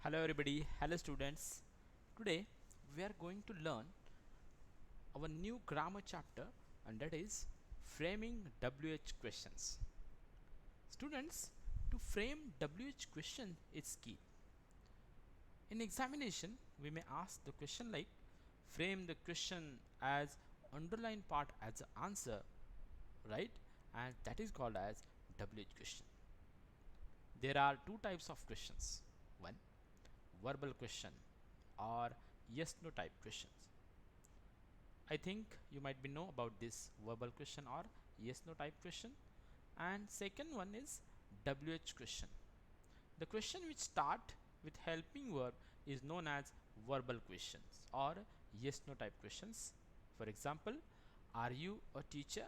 Hello everybody, hello students. Today we are going to learn our new grammar chapter, and that is framing WH questions. Students, to frame WH question is key. In examination, we may ask the question like frame the question as underline part as the answer, right? And that is called as WH question. There are two types of questions. One, verbal question or yes no type questions. I think you might be know about this verbal question or yes no type question. And second one is WH question. The question which start with helping verb is known as verbal questions or yes no type questions. For example, are you a teacher?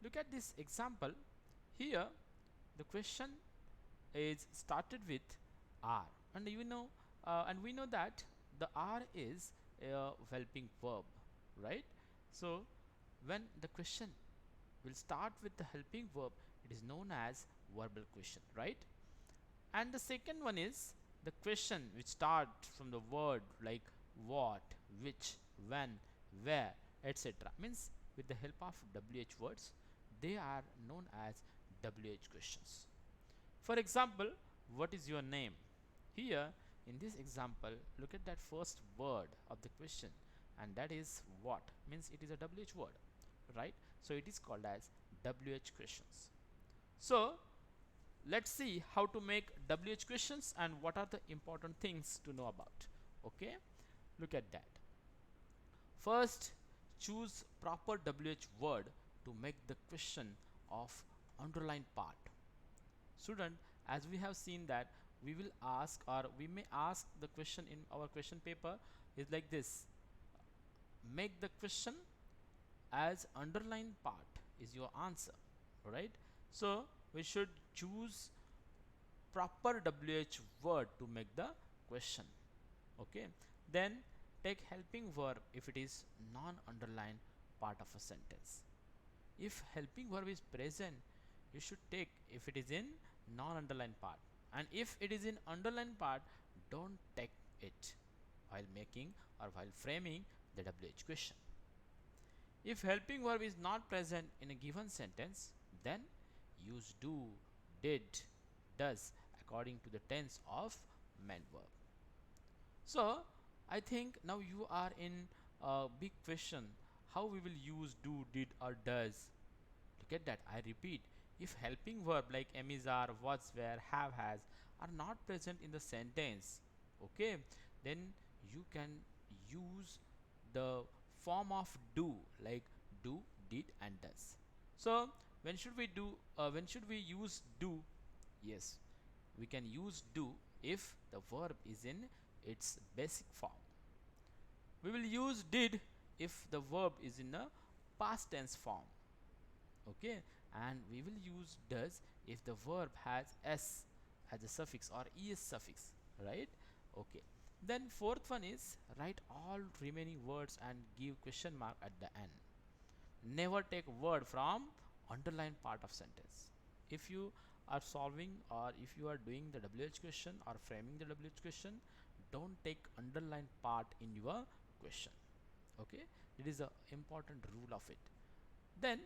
Look at this example. Here the question is started with are, and and we know that the are is a helping verb, right? So when the question will start with the helping verb, it is known as verbal question, right? And the second one is the question which start from the word like what, which, when, where, etc. Means with the help of WH words, they are known as WH questions. For example, what is your name? Here in this example, look at that first word of the question, and that is what, means it is a WH word, right? So it is called as WH questions. So let's see how to make WH questions and what are the important things to know about. Okay, look at that. First, choose proper WH word to make the question of underlined part. Student, as we have seen that we will ask or we may ask the question in our question paper is like this: make the question as underlined part is your answer, right? So we should choose proper WH word to make the question. Okay, then take helping verb if it is non underlined part of a sentence. If helping verb is present, you should take if it is in non-underlined part, and if it is in underlined part, don't take it while making or while framing the WH question. If helping verb is not present in a given sentence, then use do, did, does according to the tense of main verb. So I think now you are in a big question: how we will use do, did, or does. Look at that. I repeat, if helping verb like am, is, are, was, were, have, has are not present in the sentence, okay, then you can use the form of do like do, did, and does. So when should we do? When should we use do? Yes, we can use do if the verb is in its basic form. We will use did if the verb is in a past tense form. Okay, and we will use does if the verb has s as a suffix or es suffix, right? Okay, then fourth one is write all remaining words and give question mark at the end. Never take word from underlined part of sentence. If you are solving or if you are doing the WH question or framing the WH question, don't take underlined part in your question. Okay, it is a important rule of it. Then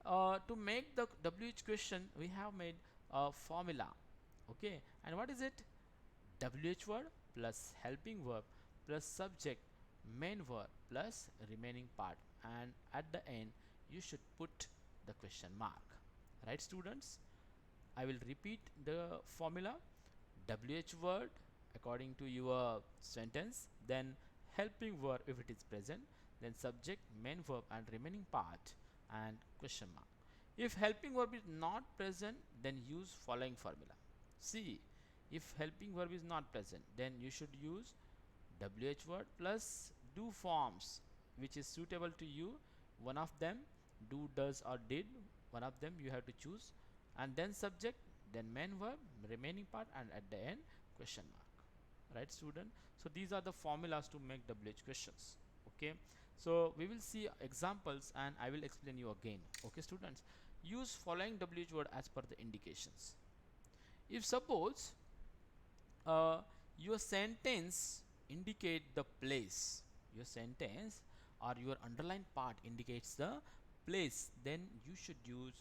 to make the WH question, we have made a formula. Okay, and what is it? WH word plus helping verb plus subject main verb plus remaining part, and at the end you should put the question mark, right students? I will repeat the formula: WH word according to your sentence, then helping verb if it is present, then subject, main verb, and remaining part, and question mark. If helping verb is not present, then use following formula. See, if helping verb is not present, then you should use WH word plus do forms which is suitable to you. One of them, do, does, or did. One of them you have to choose, and then subject, then main verb, remaining part, and at the end question mark. Right, student? So these are the formulas to make WH questions. Okay. So we will see examples, and I will explain you again. Okay, students. Use following WH word as per the indications. If suppose uh, your sentence indicate the place. Your sentence or your underlined part indicates the place, then you should use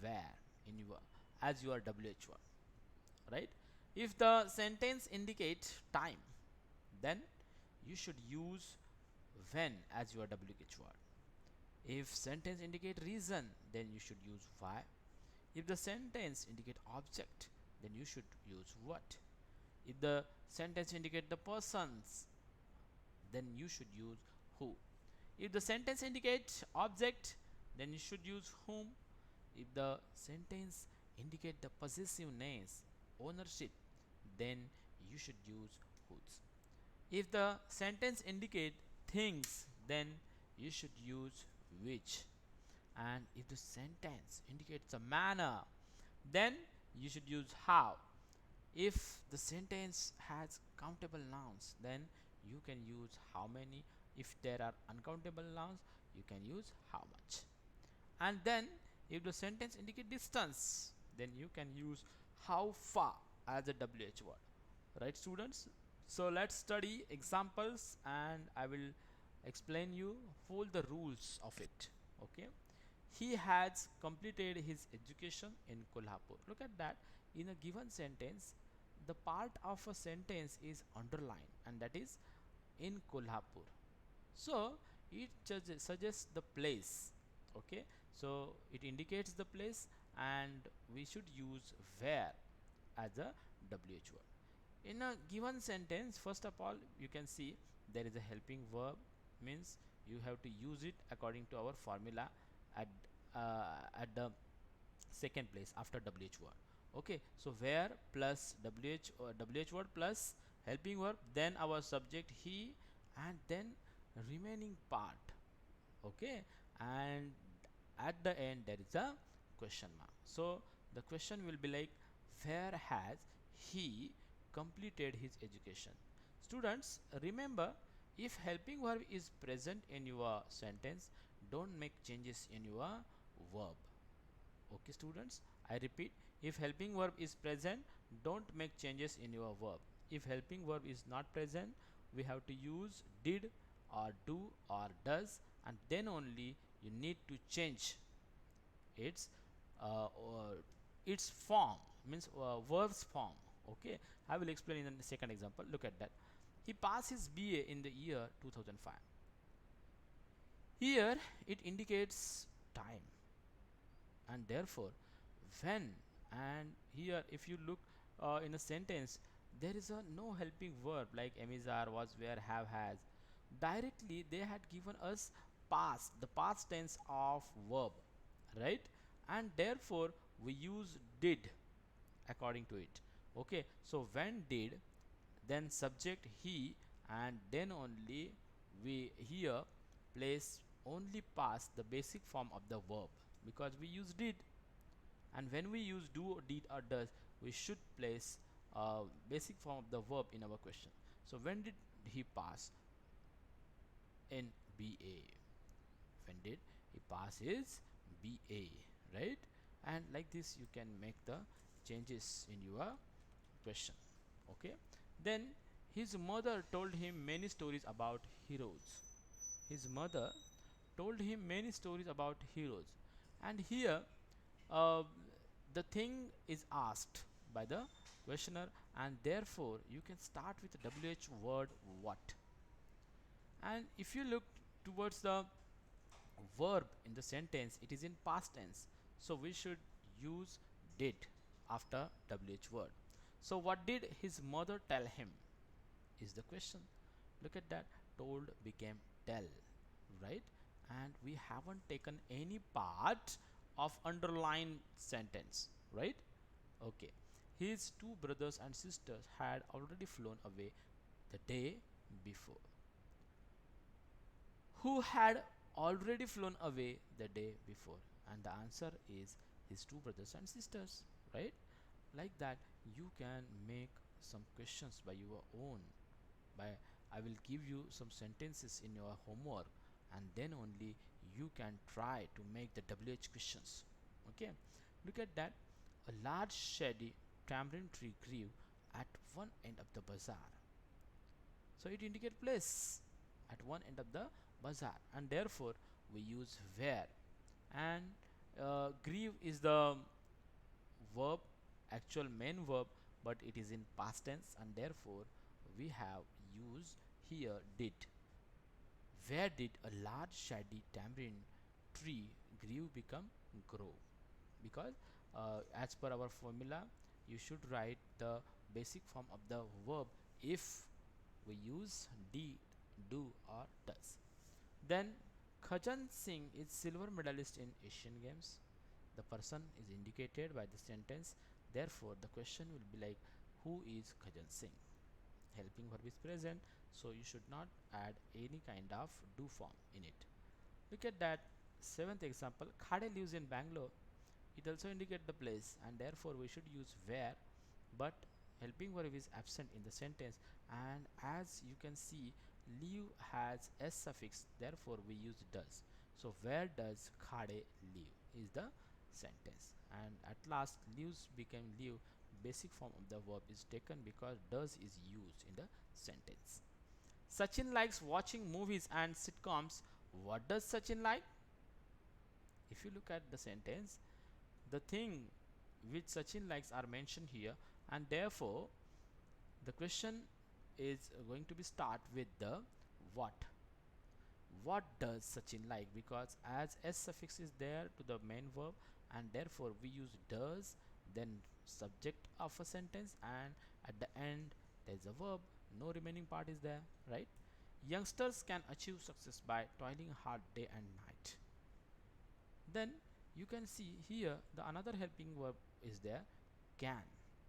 where in your as your WH word, right? If the sentence indicates time, then you should use when as your WH word. If sentence indicate reason, then you should use why. If the sentence indicate object, then you should use what. If the sentence indicate the persons, then you should use who. If the sentence indicates object, then you should use whom. If the sentence indicate the possessiveness, ownership, then you should use whose. If the sentence indicate things, then you should use which. And if the sentence indicates a manner, then you should use how. If the sentence has countable nouns, then you can use how many. If there are uncountable nouns, you can use how much. And then if the sentence indicate distance, then you can use how far as a WH word, right students? So let's study examples and I will explain you all the rules of it. Okay, he has completed his education in Kolhapur. Look at that. In a given sentence, the part of a sentence is underlined, and that is in Kolhapur. So it suggests the place. Okay, so it indicates the place, and we should use where as a WH word. In a given sentence, first of all, you can see there is a helping verb, means you have to use it according to our formula at the second place after WH word. Okay, so where plus WH word plus helping verb, then our subject he, and then remaining part. Okay, and at the end there is a question mark. So the question will be like, where has he completed his education? Students, remember, if helping verb is present in your sentence, don't make changes in your verb. Okay students, I repeat, if helping verb is present, don't make changes in your verb. If helping verb is not present, we have to use did or do or does, and then only you need to change its or its form, means verbs form. Okay, I will explain in the second example. Look at that. He passed his BA in the year 2005. Here it indicates time, and therefore when, and here if you look in a sentence, there is a no helping verb like amizar, was, where, have, has. Directly they had given us past, the past tense of verb, right? And therefore we use did according to it. Okay, so when did, then subject he, and then only we here place only past, the basic form of the verb, because we use did. And when we use do, did or does, we should place basic form of the verb in our question. So when did he pass in BA? When did he pass his BA, right? And like this you can make the changes in your question. Okay, then his mother told him many stories about heroes. His mother told him many stories about heroes, and here uh, the thing is asked by the questioner, and therefore you can start with the WH word what. And if you look towards the verb in the sentence, it is in past tense, so we should use did after WH word. So what did his mother tell him is the question. Look at that, told became tell, right? And we haven't taken any part of underlined sentence, right? Okay, his two brothers and sisters had already flown away the day before. Who had already flown away the day before? And the answer is his two brothers and sisters, right? Like that you can make some questions by your own. By I will give you some sentences in your homework, and then only you can try to make the WH questions. Okay, look at that. A large shady tamarind tree grew at one end of the bazaar. so it indicates place at one end of the bazaar, and therefore we use where. And grieve is the verb, actual main verb, but it is in past tense, and therefore we have used here did. Where did a large shady tamarind tree grew become grow? Because as per our formula, you should write the basic form of the verb if we use did, do, or does. Then Khajan Singh is silver medalist in Asian Games. The person is indicated by the sentence. Therefore, the question will be like, who is Khajan Singh? Helping verb is present, so you should not add any kind of do form in it. Look at that seventh example. Khade lives in Bangalore. It also indicates the place, and therefore we should use where, but helping verb is absent in the sentence. And as you can see, live has s suffix, therefore we use does. So where does Khade live is the sentence. And at last, lives became live. Basic form of the verb is taken because does is used in the sentence. Sachin likes watching movies and sitcoms. What does Sachin like? If you look at the sentence, the thing which Sachin likes are mentioned here, and therefore the question is going to be start with the what. What does Sachin like? Because as s suffix is there to the main verb, and therefore we use does, then subject of a sentence, and at the end there's a verb, no remaining part is there, right? Youngsters can achieve success by toiling hard day and night. Then you can see here the another helping verb is there, can.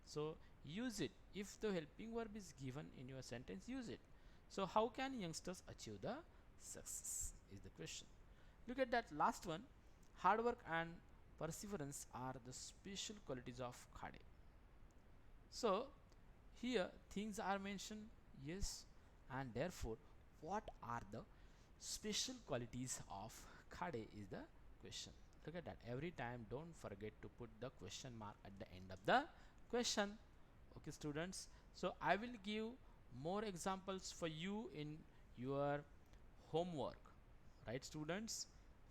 So use it. If the helping verb is given in your sentence, use it. So how can youngsters achieve the success is the question. Look at that last one. Hard work and perseverance are the special qualities of Khade. So here things are mentioned, yes, and therefore what are the special qualities of Khade is the question. Look at that. Every time don't forget to put the question mark at the end of the question. Okay students, so I will give more examples for you in your homework, right students?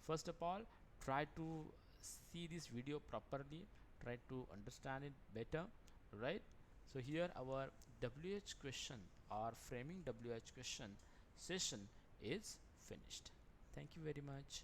First of all, try to see this video properly, try to understand it better, right? So here our WH question or framing WH question session is finished. Thank you very much.